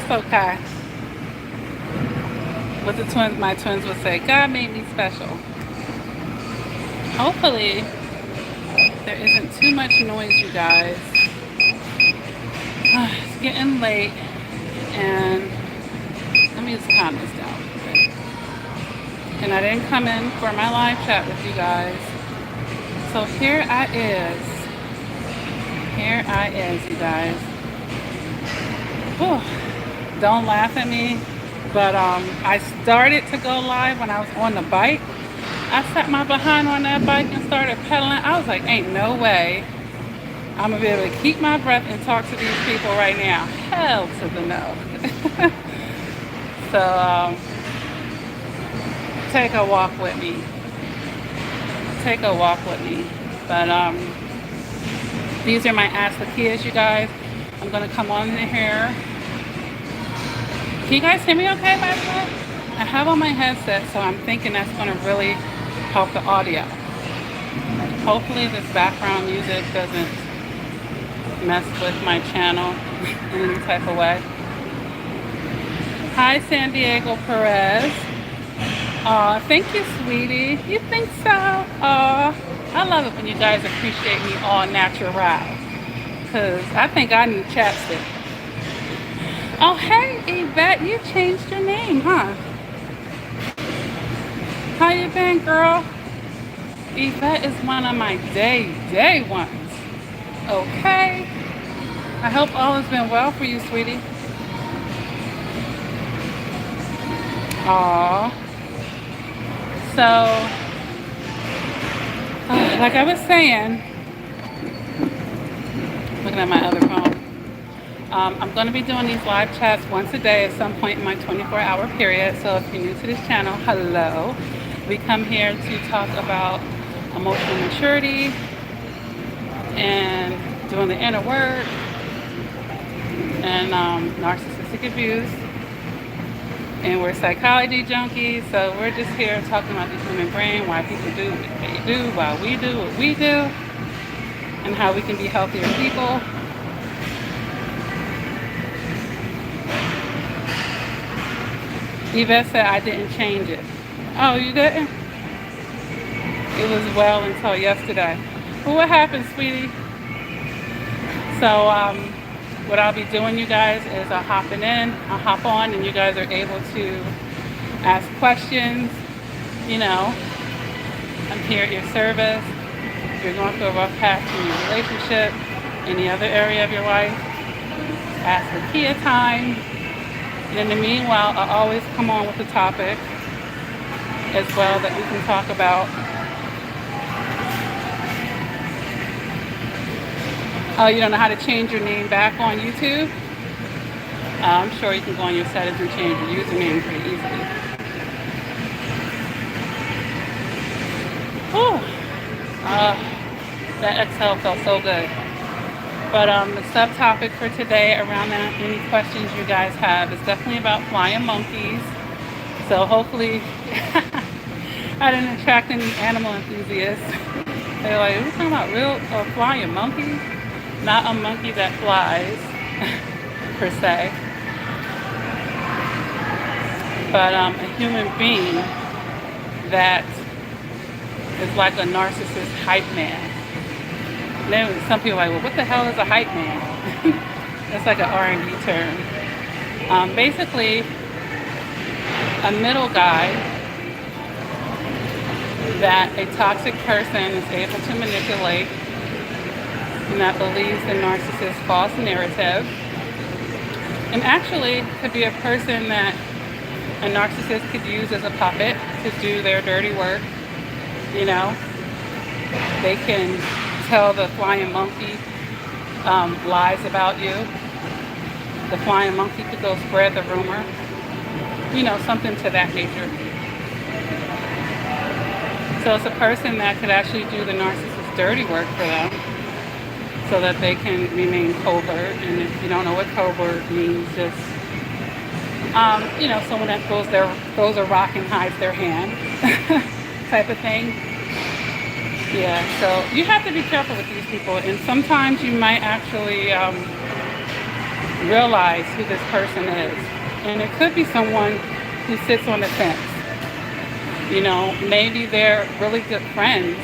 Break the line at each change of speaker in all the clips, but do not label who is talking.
That's okay. What my twins would say, God made me special. Hopefully, there isn't too much noise, you guys. It's getting late, and let me just calm this down a bit. And I didn't come in for my live chat with you guys. So here I is. Here I is, you guys. Whew. Don't laugh at me, but I started to go live when I was on the bike. I sat my behind on that bike and started pedaling. I was like, ain't no way I'm gonna be able to keep my breath and talk to these people right now. Hell to the no. So take a walk with me. Take a walk with me. But these are my Ask the Kids, you guys. I'm gonna come on in here. Can you guys hear me okay, by the way? I have on my headset, so I'm thinking that's gonna really help the audio. Hopefully this background music doesn't mess with my channel in any type of way. Hi, San Diego Perez. Aw, thank you, sweetie. You think so? Aw, I love it when you guys appreciate me all natural, because I think I need chapstick. Oh, hey, Yvette, you changed your name, huh? How you been, girl? Yvette is one of my day ones. Okay. I hope all has been well for you, sweetie. Aw. So, like I was saying, looking at my other phone, I'm going to be doing these live chats once a day at some point in my 24-hour period. So if you're new to this channel, hello. We come here to talk about emotional maturity and doing the inner work and narcissistic abuse. And we're psychology junkies, so we're just here talking about the human brain, why people do what they do, why we do what we do, and how we can be healthier people. Yvette said I didn't change it. Oh, you didn't? It was well until yesterday. Well, what happened, sweetie? So, what I'll be doing, you guys, is I'll hop on, and you guys are able to ask questions. You know, I'm here at your service. If you're going through a rough patch in your relationship, any other area of your life, ask the Kia time. And in the meanwhile, I always come on with a topic as well that we can talk about. Oh, you don't know how to change your name back on YouTube? I'm sure you can go on your settings and change your username pretty easily. Whew. That exhale felt so good. But the subtopic for today around that, any questions you guys have, is definitely about flying monkeys. So hopefully I didn't attract any animal enthusiasts. They're like, we're talking about real flying monkeys? Not a monkey that flies, per se. But a human being that is like a narcissist hype man. Then some people are like, well, what the hell is a hype man? That's like an R&B term. Basically, a middle guy that a toxic person is able to manipulate and that believes the narcissist's false narrative. And actually could be a person that a narcissist could use as a puppet to do their dirty work. You know, they can tell the flying monkey lies about you. The flying monkey could go spread the rumor. You know, something to that nature. So it's a person that could actually do the narcissist's dirty work for them so that they can remain covert. And if you don't know what covert means, just, you know, someone that throws a rock and hides their hand type of thing. Yeah, so you have to be careful with these people, and sometimes you might actually realize who this person is. And it could be someone who sits on the fence. Maybe they're really good friends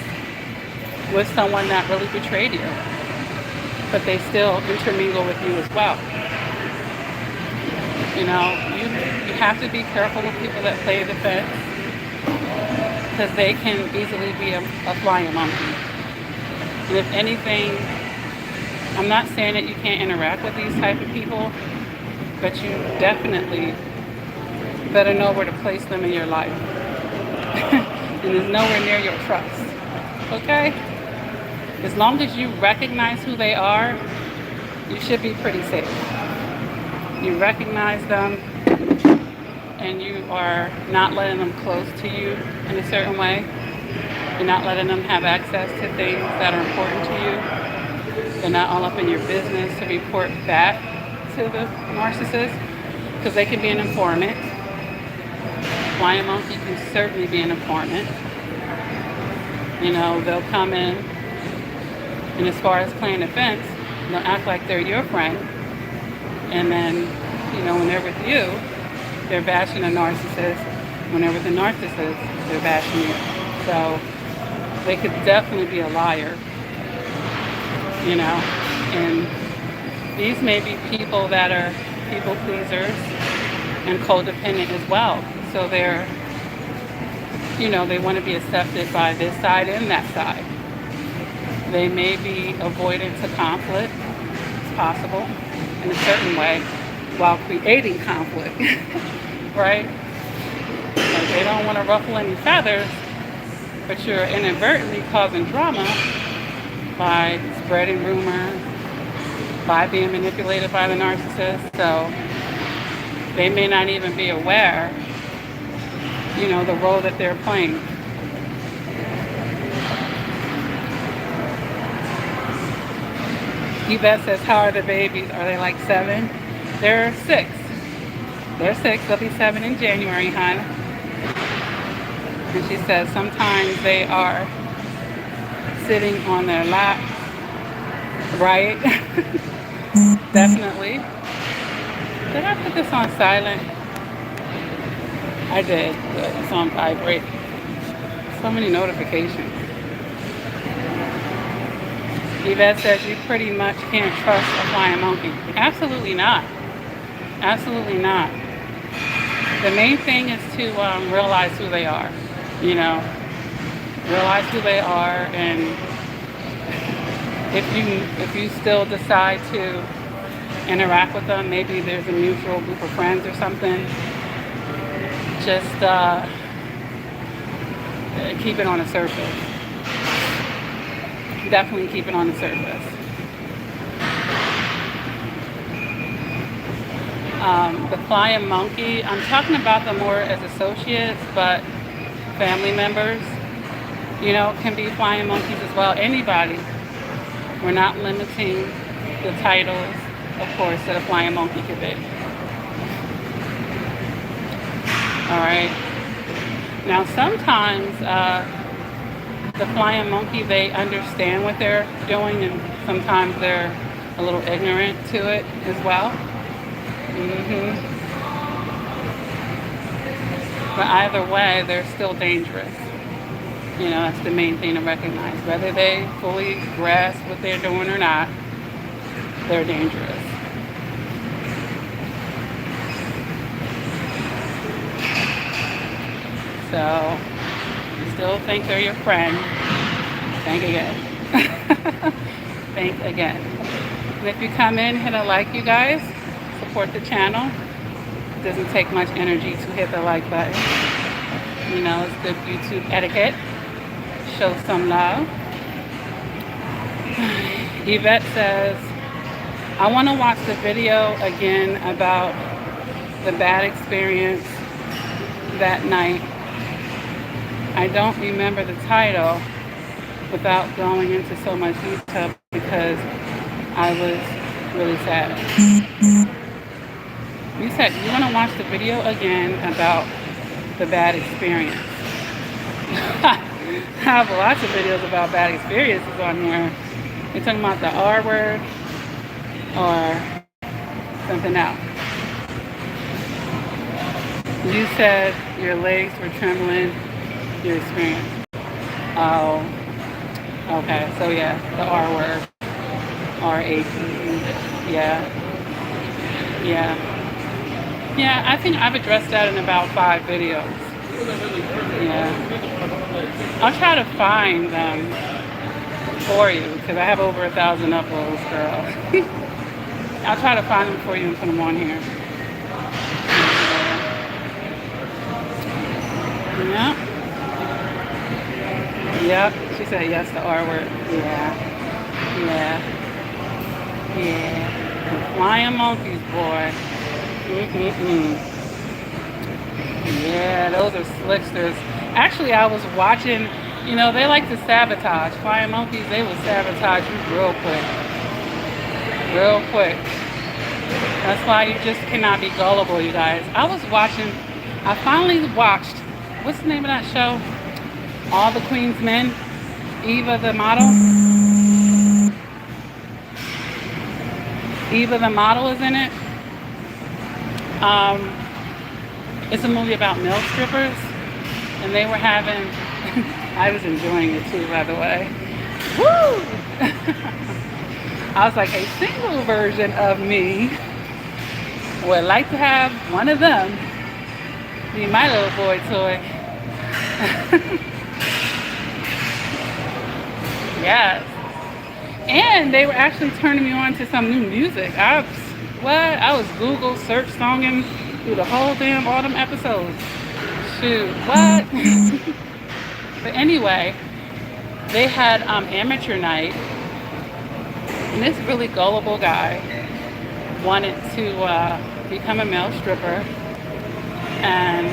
with someone that really betrayed you, but they still intermingle with you as well. You have to be careful with people that play the fence, because they can easily be a flying monkey. And if anything, I'm not saying that you can't interact with these type of people, but you definitely better know where to place them in your life. And it's nowhere near your trust. Okay? As long as you recognize who they are, you should be pretty safe. You recognize them, and you are not letting them close to you in a certain way. You're not letting them have access to things that are important to you. They're not all up in your business to report back to the narcissist, because they can be an informant. Flying monkey can certainly be an informant. They'll come in, and as far as playing the fence, they'll act like they're your friend, and then, when they're with you, they're bashing the narcissist. When they're with the narcissist, they're bashing you. So they could definitely be a liar, and these may be people that are people pleasers and codependent as well. So they're, they want to be accepted by this side and that side. They may be avoidant to conflict. It's possible in a certain way, while creating conflict, right? Like they don't want to ruffle any feathers, but you're inadvertently causing drama by spreading rumors, by being manipulated by the narcissist. So they may not even be aware, the role that they're playing. Yvette says, how are the babies? Are they like 7? They're 6. They're 6. They'll be 7 in January, hon. And she says sometimes they are sitting on their lap, right? Definitely. Did I put this on silent? I did. Good. It's on vibrate. So many notifications. Yvette says you pretty much can't trust a flying monkey. Absolutely not. Absolutely not. The main thing is to realize who they are. Realize who they are, and if you still decide to interact with them, maybe there's a mutual group of friends or something, just keep it on the surface. Definitely keep it on the surface. The flying monkey, I'm talking about them more as associates, but family members, can be flying monkeys as well. Anybody. We're not limiting the titles, of course, that a flying monkey could be. All right. Now, sometimes the flying monkey, they understand what they're doing, and sometimes they're a little ignorant to it as well. But either way, they're still dangerous. That's the main thing to recognize. Whether they fully grasp what they're doing or not, they're dangerous. So, you still think they're your friend, think again. Think again. And if you come in, hit a like, you guys. Support the channel. It doesn't take much energy to hit the like button. It's good YouTube etiquette. Show some love. Yvette says, I want to watch the video again about the bad experience that night. I don't remember the title without going into so much detail because I was really sad. You said you want to watch the video again about the bad experience. I have lots of videos about bad experiences on here. You're talking about the R word or something else. You said your legs were trembling, your experience. Oh, okay. So yeah, the R word. R-A-P-E. Yeah. Yeah. Yeah, I think I've addressed that in about 5 videos. Yeah. I'll try to find them for you because I have over 1,000 uploads, girl. I'll try to find them for you and put them on here. Yeah. Yep. She said yes, the R word. Yeah. Yeah. Yeah. The flying monkeys, boy. Mm-mm-mm. Yeah, those are slicksters. Actually, I was watching, they like to sabotage. Flying monkeys, they will sabotage you real quick. Real quick. That's why you just cannot be gullible, you guys. I finally watched, what's the name of that show? All the Queen's Men. Eva the model. Eva the model is in it. It's a movie about male strippers, and they were having, I was enjoying it too, by the way. Woo! I was like, a single version of me would like to have one of them be my little boy toy. Yes. And they were actually turning me on to some new music. I was Google search songing through the whole damn autumn episodes. Shoot, what? But anyway, they had amateur night, and this really gullible guy wanted to become a male stripper, and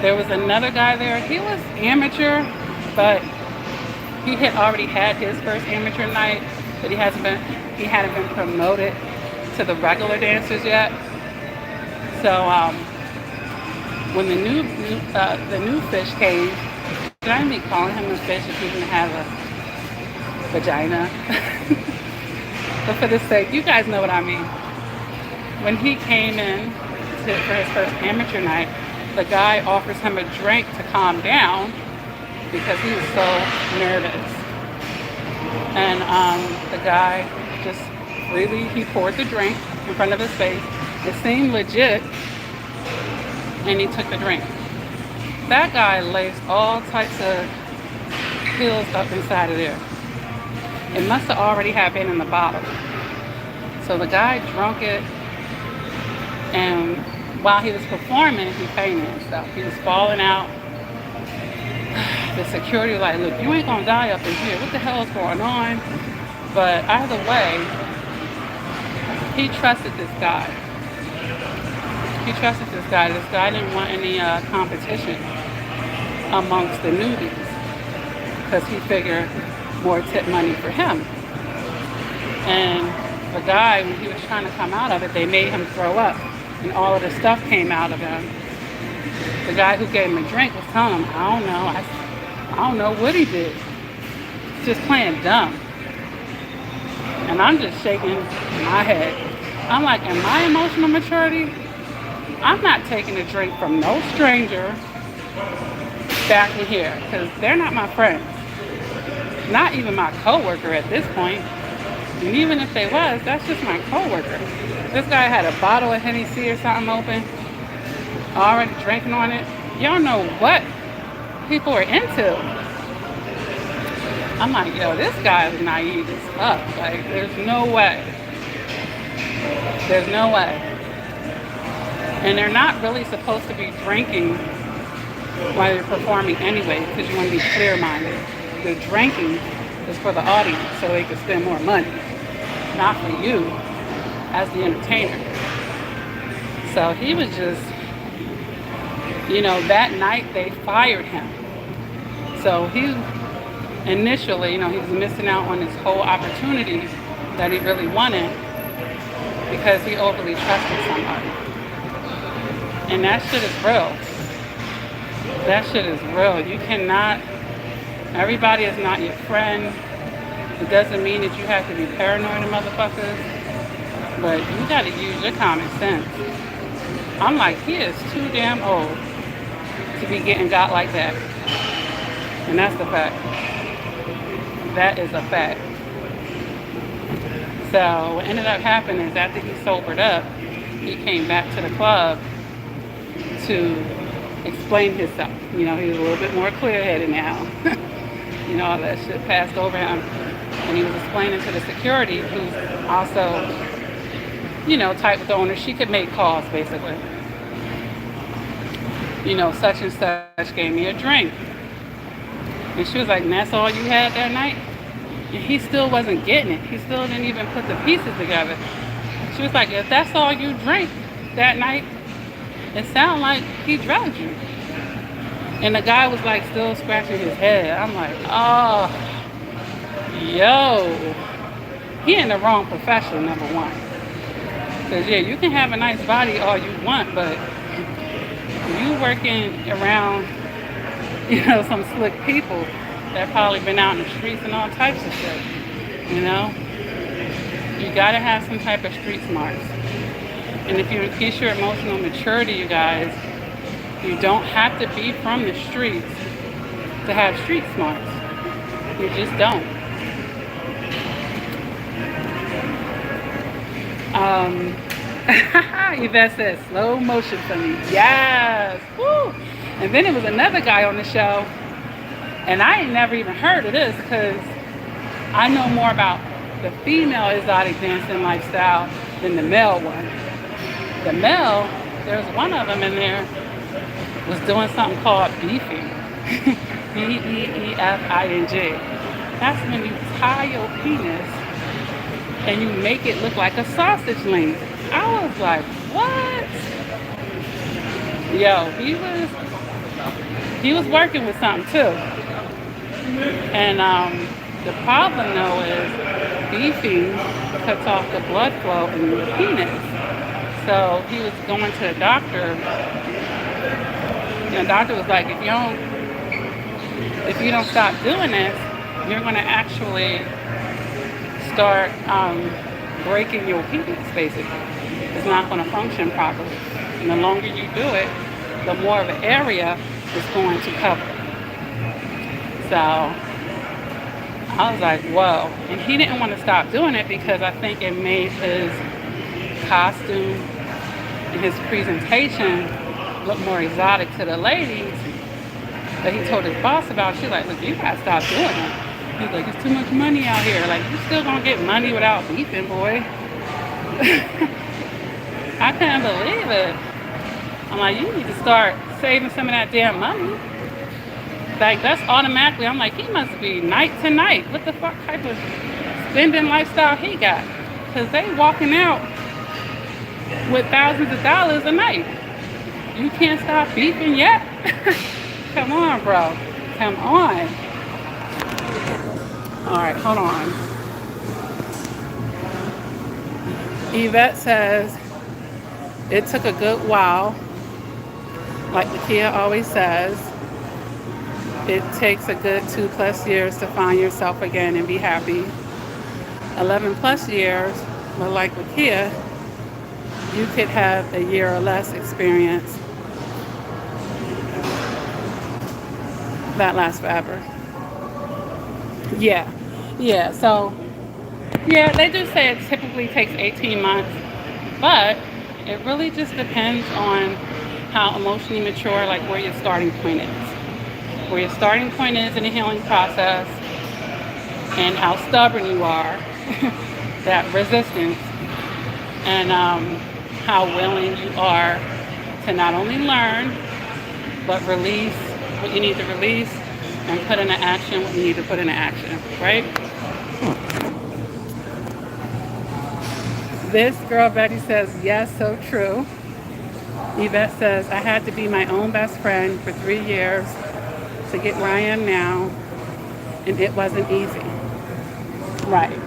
there was another guy there. He was amateur, but he had already had his first amateur night, but he hadn't been promoted to the regular dancers yet. So when the new fish came, should I be calling him a fish if he didn't have a vagina? But for the sake, you guys know what I mean. When he came in for his first amateur night, the guy offers him a drink to calm down because he was so nervous. And the guy just freely, he poured the drink in front of his face. It seemed legit, and he took the drink. That guy laced all types of pills up inside of there. It must have already had been in the bottle. So the guy drunk it, and while he was performing, he fainted and stuff. He was falling out. The security was like, look, you ain't gonna die up in here. What the hell is going on? But either way, he trusted this guy. This guy didn't want any competition amongst the newbies because he figured more tip money for him. And the guy, when he was trying to come out of it, they made him throw up, and all of the stuff came out of him. The guy who gave him a drink was telling him, I don't know what he did. He's just playing dumb. And I'm just shaking my head. I'm like, in my emotional maturity, I'm not taking a drink from no stranger back in here because they're not my friends. Not even my coworker at this point. And even if they was, that's just my coworker. This guy had a bottle of Hennessy or something open, already drinking on it. Y'all know what people are into. I'm like, yo, this guy is naive as fuck. Like, there's no way. There's no way. And they're not really supposed to be drinking while you're performing anyway, because you want to be clear-minded. The drinking is for the audience so they can spend more money, not for you as the entertainer. So he was just, that night they fired him. So he initially, he was missing out on this whole opportunity that he really wanted because he overly trusted somebody. And that shit is real. That shit is real. You cannot, everybody is not your friend. It doesn't mean that you have to be paranoid of motherfuckers. But you got to use your common sense. I'm like, he is too damn old to be getting got like that. And that's the fact. That is a fact. So what ended up happening is after he sobered up, he came back to the club to explain himself. You know, he was a little bit more clear-headed now. You know, all that shit passed over him. And he was explaining to the security, who's also, you know, tight with the owner. She could make calls, basically. You know, such and such gave me a drink. And she was like, and that's all you had that night? And he still wasn't getting it. He still didn't even put the pieces together. She was like, if that's all you drank that night, it sounded like he drugged you. And the guy was like still scratching his head. I'm like, oh, yo. He in the wrong profession, number one. Because, yeah, you can have a nice body all you want, but you working around, you know, some slick people that probably been out in the streets and all types of shit, you know? You gotta have some type of street smarts. And if you increase your emotional maturity, you guys, you don't have to be from the streets to have street smarts. You just don't. Yvette says, slow motion for me. Yes. Woo. And then there was another guy on the show, and I ain't never even heard of this because I know more about the female exotic dancing lifestyle than the male one. The male, there's one of them in there, was doing something called beefing. Beefing. That's when you tie your penis and you make it look like a sausage link. I was like, what? Yo, he was working with something too. And the problem though is beefing cuts off the blood flow in your penis. So he was going to the doctor. And the doctor was like, if you don't stop doing this, you're going to actually start breaking your penis, basically. It's not going to function properly. And the longer you do it, the more of an area it's going to cover. So I was like, whoa. And he didn't want to stop doing it because I think it made his costume and his presentation look more exotic to the ladies. But he told his boss about it. She's like, look, you gotta stop doing it. He's like, it's too much money out here. Like, you still gonna get money without beefing, boy. I couldn't believe it. I'm like, you need to start saving some of that damn money. Like, that's automatically, I'm like, he must be night to night. What the fuck type of spending lifestyle he got? Because they walking out with thousands of dollars a night. You can't stop beefing yet? Come on, bro. Come on. All right, hold on. Yvette says, it took a good while. Like Nakia always says, it takes a good 2+ years to find yourself again and be happy. 11+ years, but like Nakia, you could have a year or less experience that lasts forever. Yeah. So, yeah, they do say it typically takes 18 months, but it really just depends on how emotionally mature, like where your starting point is. Where your starting point is in the healing process and how stubborn you are, that resistance, and how willing you are to not only learn, but release what you need to release and put into action what you need to put into action, right? This girl, Betty, says, yes, so true. Yvette says, I had to be my own best friend for 3 years to get where I am now, and it wasn't easy. Right.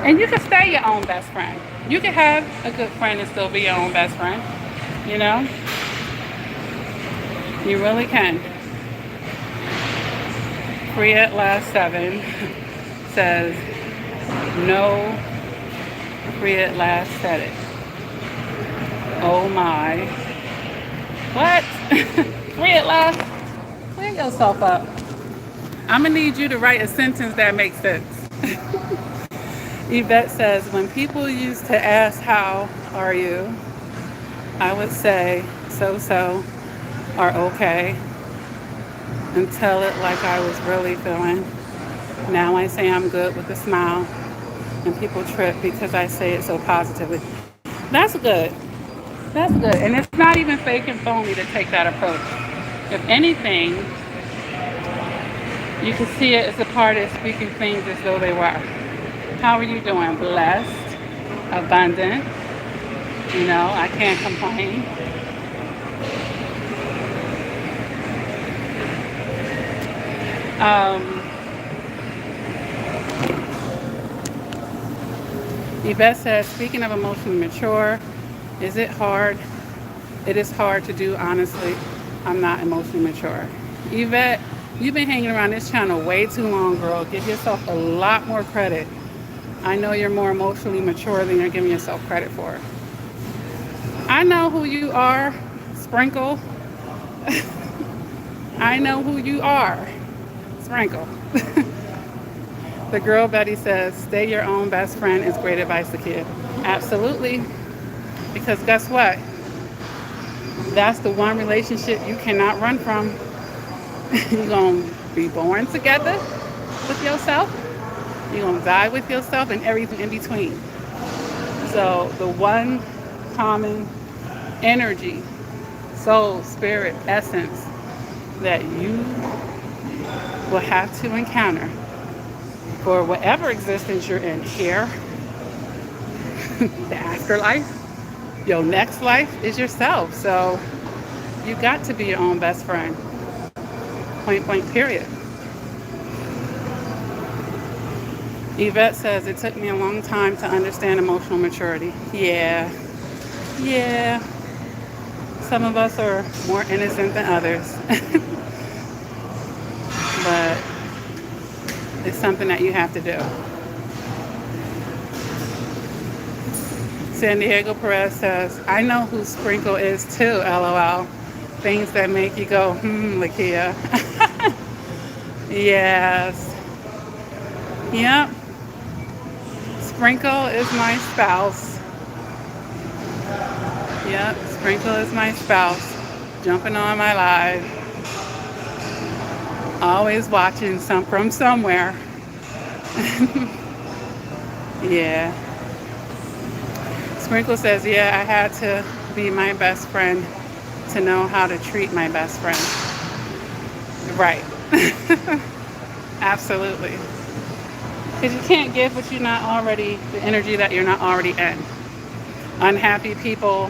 And you can stay your own best friend. You can have a good friend and still be your own best friend, you know? You really can. Free at Last 7 says, no Free at last said it. Oh my. What? Free at last? Clear yourself up. I'm gonna need you to write a sentence that makes sense. Yvette says, when people used to ask, how are you? I would say, so, or okay, and tell it like I was really feeling. Now I say I'm good with a smile, and people trip because I say it so positively. That's good. That's good. And it's not even fake and phony to take that approach. If anything, you can see it as a part of speaking things as though they were. How are you doing? Blessed, abundant. You know, I can't complain. Um, Yvette says, speaking of emotionally mature, is it hard? It is hard to do, honestly. I'm not emotionally mature. Yvette, you've been hanging around this channel way too long, girl. Give yourself a lot more credit. I know you're more emotionally mature than you're giving yourself credit for. I know who you are, Sprinkle. I know who you are, Sprinkle. The girl Betty says, stay your own best friend is great advice to kid. Absolutely. Because guess what? That's the one relationship you cannot run from. You're going to be born together with yourself. You're going to die with yourself and everything in between. So the one common energy, soul, spirit, essence that you will have to encounter for whatever existence you're in here, the afterlife, your next life is yourself. So you got to be your own best friend. Point blank, period. Yvette says, it took me a long time to understand emotional maturity. Yeah. Some of us are more innocent than others. But it's something that you have to do. San Diego Perez says, I know who Sprinkle is too, LOL. Things that make you go, Lakia. Yes. Yep. Sprinkle is my spouse. Yep, Sprinkle is my spouse. Jumping on my live. Always watching from somewhere. Yeah. Sprinkle says, yeah, I had to be my best friend to know how to treat my best friend. Right. Absolutely. Because you can't give what you're not already, the energy that you're not already in. Unhappy people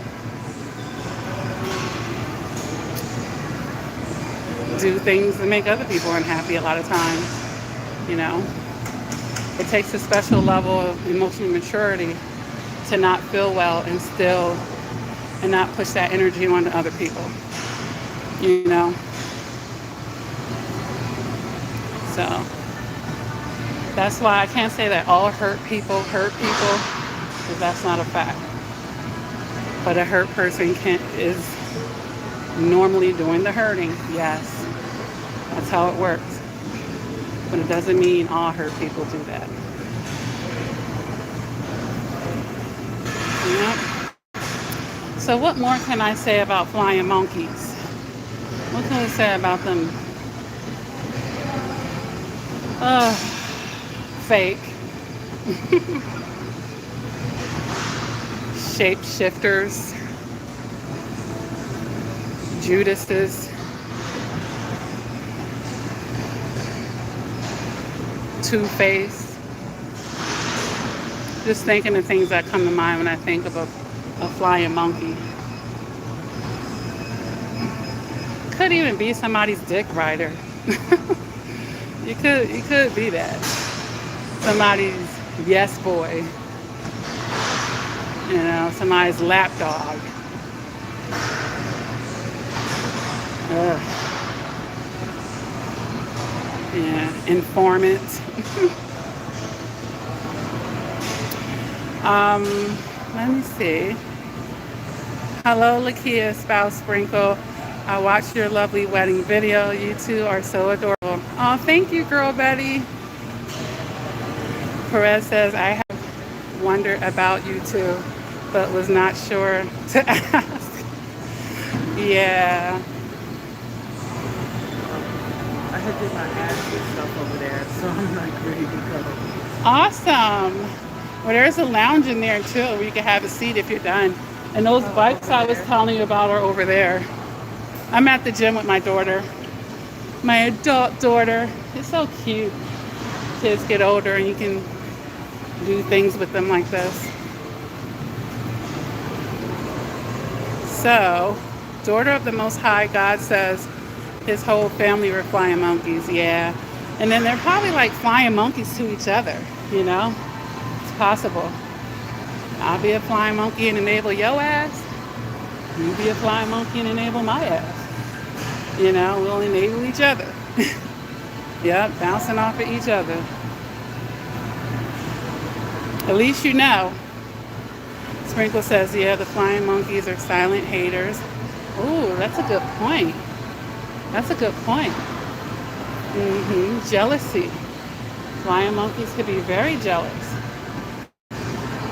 do things that make other people unhappy a lot of times. You know, it takes a special level of emotional maturity to not feel well and not push that energy onto other people. You know? So that's why I can't say that all hurt people, because that's not a fact. But a hurt person is normally doing the hurting, yes. That's how it works. But it doesn't mean all hurt people do that. Yep. So what more can I say about flying monkeys? What can we say about them? Fake. Shapeshifters. Judases. Two-Face. Just thinking of things that come to mind when I think of a flying monkey. Could even be somebody's dick rider. You could be that. Somebody's yes boy. You know, somebody's lapdog. Ugh. Yeah, informant. Um, Let me see. Hello, Lakia, spouse Sprinkle. I watched your lovely wedding video. You two are so adorable. Oh, thank you, girl Betty. Perez says, I have wondered about you too, but was not sure to ask. Yeah.
I had did my ass and stuff over there, so I'm like ready to go.
Awesome. Well, there's a lounge in there too where you can have a seat if you're done. And those bikes
Over
I was
there.
telling you about are over there. I'm at the gym with my daughter, my adult daughter. It's so cute. Kids get older and you can do things with them like this. So, daughter of the Most High, God says his whole family were flying monkeys. Yeah. And then they're probably like flying monkeys to each other, you know? It's possible. I'll be a flying monkey and enable your ass. You be a flying monkey and enable my ass. You know, we'll enable each other. Yep, bouncing off of each other. At least you know. Sprinkle says, yeah, the flying monkeys are silent haters. Ooh, that's a good point. That's a good point. Jealousy. Flying monkeys could be very jealous.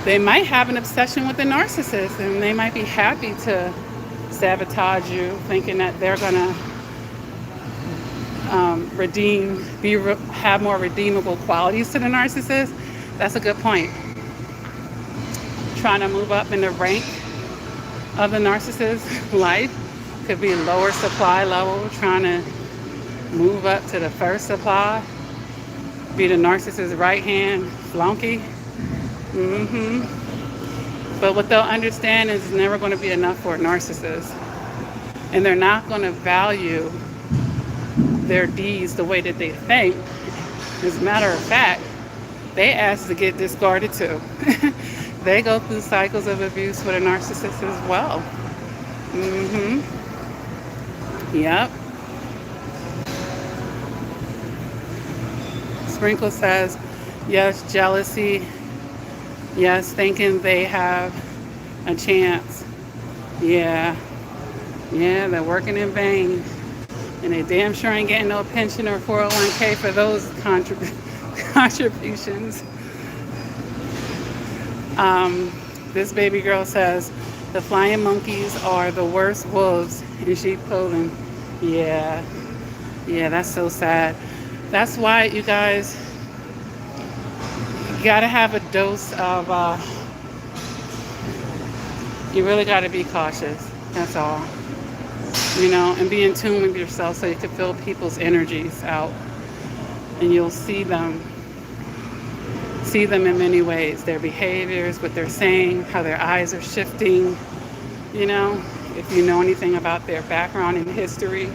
They might have an obsession with the narcissist and they might be happy to sabotage you, thinking that they're gonna have more redeemable qualities to the narcissist. That's a good point. Trying to move up in the rank of the narcissist's life could be lower supply level, trying to move up to the first supply, be the narcissist's right hand flunky. But what they'll understand is it's never going to be enough for a narcissist. And they're not going to value their deeds the way that they think. As a matter of fact, they ask to get discarded too. They go through cycles of abuse with a narcissist as well. Yep. Sprinkle says, yes, jealousy. Yes, thinking they have a chance. Yeah. Yeah, they're working in vain. And they damn sure ain't getting no pension or 401k for those contributions. This baby girl says, the flying monkeys are the worst wolves in sheep clothing. Yeah. Yeah, that's so sad. That's why, you guys, you gotta have a dose of, you really gotta be cautious. That's all. You know, and be in tune with yourself so you can feel people's energies out. And you'll see them in many ways. Their behaviors, what they're saying, how their eyes are shifting. You know, if you know anything about their background and history.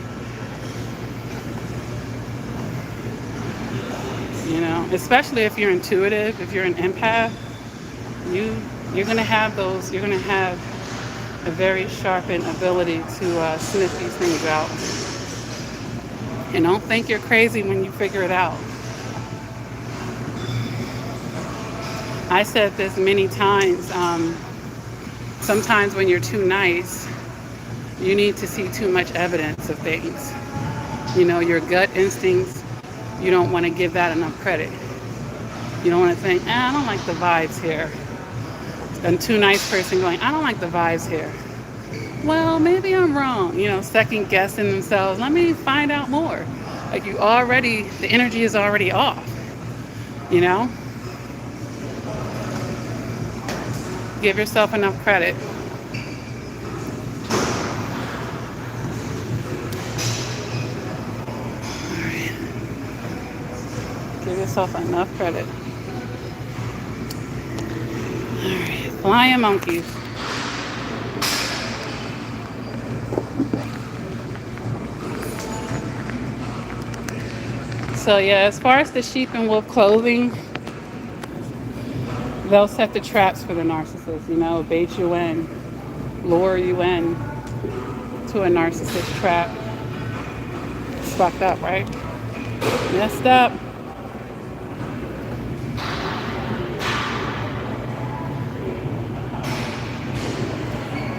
You know, especially if you're intuitive, if you're an empath, you're gonna have a very sharpened ability to sniff these things out. And don't think you're crazy when you figure it out. I said this many times. Sometimes when you're too nice, you need to see too much evidence of things. You know, your gut instincts, you don't want to give that enough credit. You don't want to think, I don't like the vibes here. A too nice person going, I don't like the vibes here. Well, maybe I'm wrong. You know, second guessing themselves. Let me find out more. Like the energy is already off. You know? Give yourself enough credit. All right. Give yourself enough credit. All right. Flying monkeys. So yeah, as far as the sheep and wolf clothing, they'll set the traps for the narcissist, you know, bait you in, lure you in to a narcissist trap. It's fucked up, right? Messed up.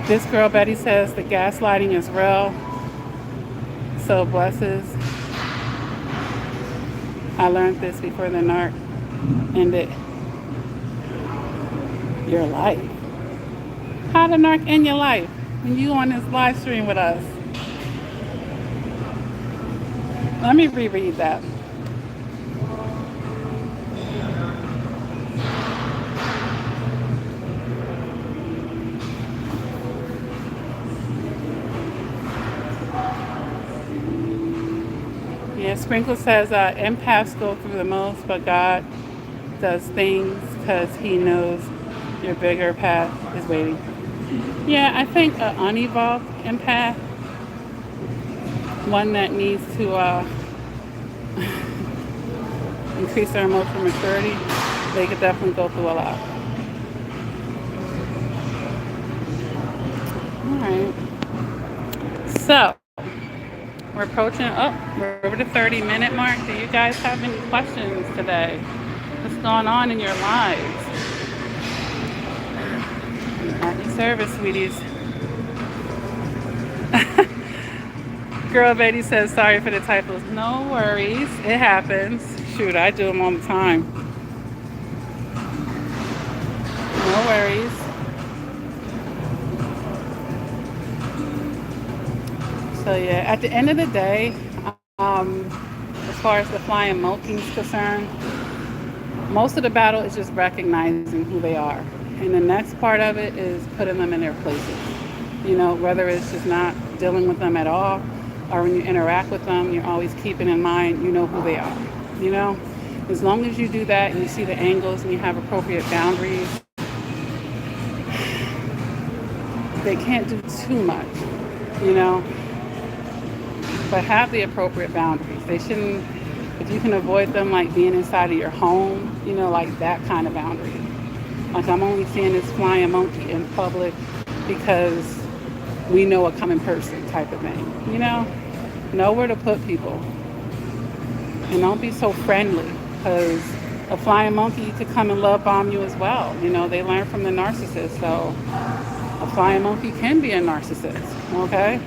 This girl Betty says the gaslighting is real. So blesses. I learned this before the narc ended your life. How the narc end your life when you on this live stream with us? Let me reread that. Yeah, Sprinkle says empaths go through the most, but God does things because He knows your bigger path is waiting. Yeah, I think an unevolved empath, one that needs to increase their emotional maturity, they could definitely go through a lot. All right. So we're approaching. Oh, we're over the 30-minute mark. Do you guys have any questions today? What's going on in your lives? At your service, sweeties. Girl Betty says sorry for the typos. No worries. It happens. Shoot, I do them all the time. No worries. So yeah, at the end of the day, as far as the flying monkey is concerned, most of the battle is just recognizing who they are. And the next part of it is putting them in their places. You know, whether it's just not dealing with them at all, or when you interact with them, you're always keeping in mind, you know who they are. You know, as long as you do that and you see the angles and you have appropriate boundaries, they can't do too much, you know, but have the appropriate boundaries. They shouldn't, if you can avoid them, like being inside of your home, you know, like that kind of boundary. Like, I'm only seeing this flying monkey in public because we know a common person type of thing, you know where to put people. And don't be so friendly, because a flying monkey could come and love bomb you as well. You know, they learn from the narcissist, so a flying monkey can be a narcissist, okay?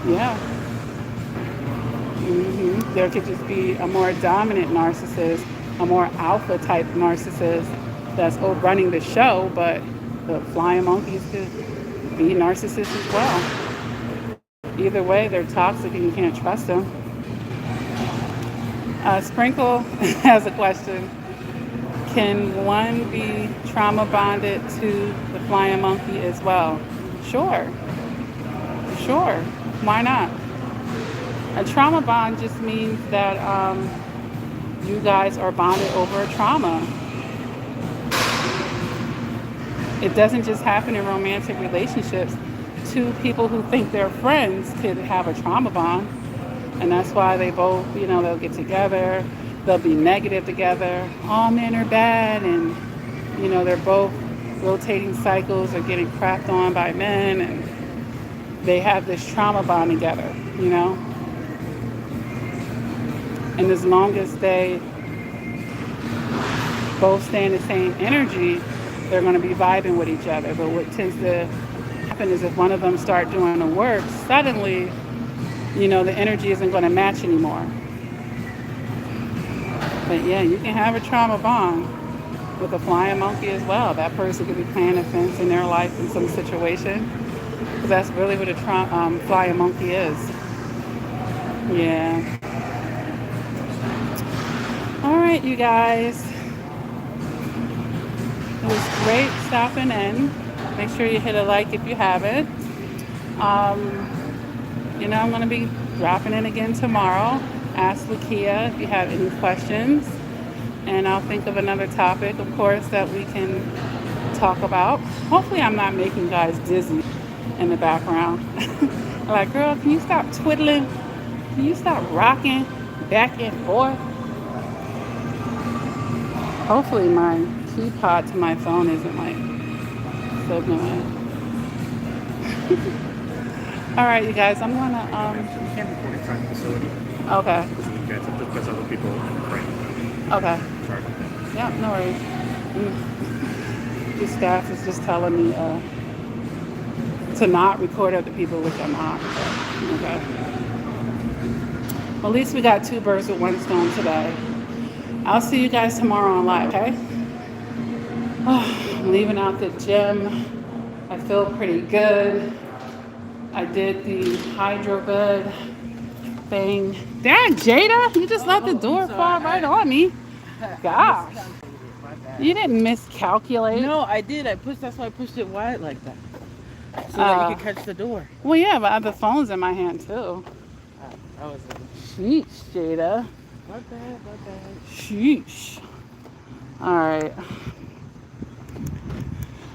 Yeah. There could just be a more dominant narcissist, a more alpha type narcissist that's running the show, but the flying monkeys could be narcissists as well. Either way, they're toxic and you can't trust them. Sprinkle has a question. Can one be trauma bonded to the flying monkey as well? Sure. Why not? A trauma bond just means that you guys are bonded over a trauma. It doesn't just happen in romantic relationships. Two people who think they're friends could have a trauma bond. And that's why they both, you know, they'll get together. They'll be negative together. All men are bad. And, you know, they're both rotating cycles or getting crapped on by men. And they have this trauma bond together, you know. And as long as they both stay in the same energy, they're going to be vibing with each other. But what tends to happen is if one of them start doing the work, suddenly, you know, the energy isn't going to match anymore. But yeah, you can have a trauma bond with a flying monkey as well. That person could be playing offense in their life in some situation. Because that's really what a flying monkey is. Yeah. All right, you guys. It was great stopping in. Make sure you hit a like if you haven't. You know, I'm going to be dropping in again tomorrow. Ask Lakia if you have any questions. And I'll think of another topic, of course, that we can talk about. Hopefully I'm not making you guys dizzy in the background. Like, girl, can you stop twiddling? Can you stop rocking back and forth? Hopefully my keypad to my phone isn't like so good. All right, you guys, I'm gonna
You can't record inside the facility.
Okay.
Because other people in the frame.
Okay.
Sorry about that.
Yeah, no worries. The staff is just telling me to not record other people, which I'm not. Okay. Well, at least we got two birds with one stone today. I'll see you guys tomorrow on live, okay? I'm leaving out the gym. I feel pretty good. I did the hydro bed thing. Dad, Jada, you just let the door fall right on me. Gosh.
My bad.
You didn't miscalculate.
No, I did. That's why I pushed it wide like that. So that you could catch the door.
Well, yeah, but I have the phone's in my hand too.
I was
Sheesh, Jada.
my bad.
Sheesh. All right.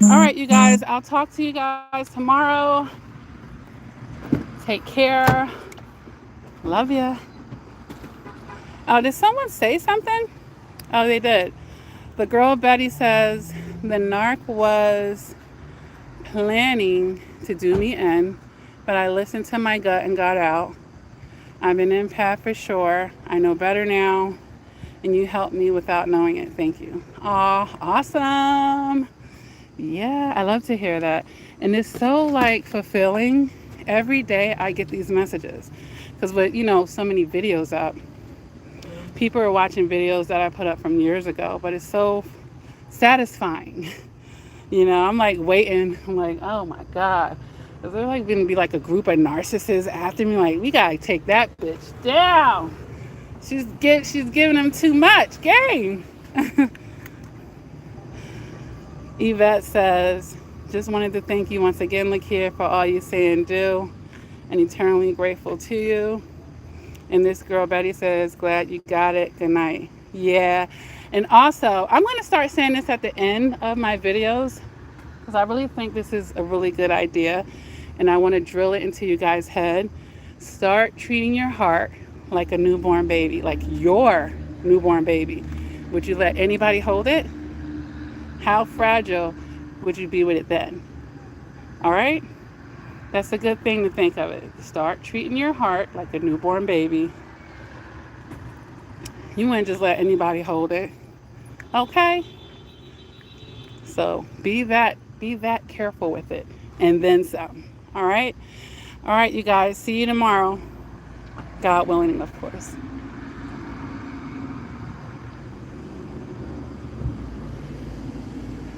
All right, you guys. I'll talk to you guys tomorrow. Take care. Love ya. Oh, did someone say something? Oh, they did. The girl Betty says the narc was planning to do me in, but I listened to my gut and got out. I'm an empath for sure. I know better now, and you helped me without knowing it. Thank you. Aw, awesome. Yeah, I love to hear that. And it's so like fulfilling. Every day I get these messages because with, so many videos up, people are watching videos that I put up from years ago, but it's so satisfying. I'm like waiting. I'm like, oh my God. Is there like going to be like a group of narcissists after me? Like, we got to take that bitch down. She's giving them too much game. Yvette says, just wanted to thank you once again, Lakia, for all you say and do, and eternally grateful to you. And this girl, Betty, says, glad you got it. Good night. Yeah. And also, I'm going to start saying this at the end of my videos because I really think this is a really good idea. And I want to drill it into you guys' head. Start treating your heart like a newborn baby, like your newborn baby. Would you let anybody hold it? How fragile would you be with it then? All right? That's a good thing to think of it. Start treating your heart like a newborn baby. You wouldn't just let anybody hold it. Okay? So be that careful with it. And then some. All right? All right, you guys. See you tomorrow. God willing, of course.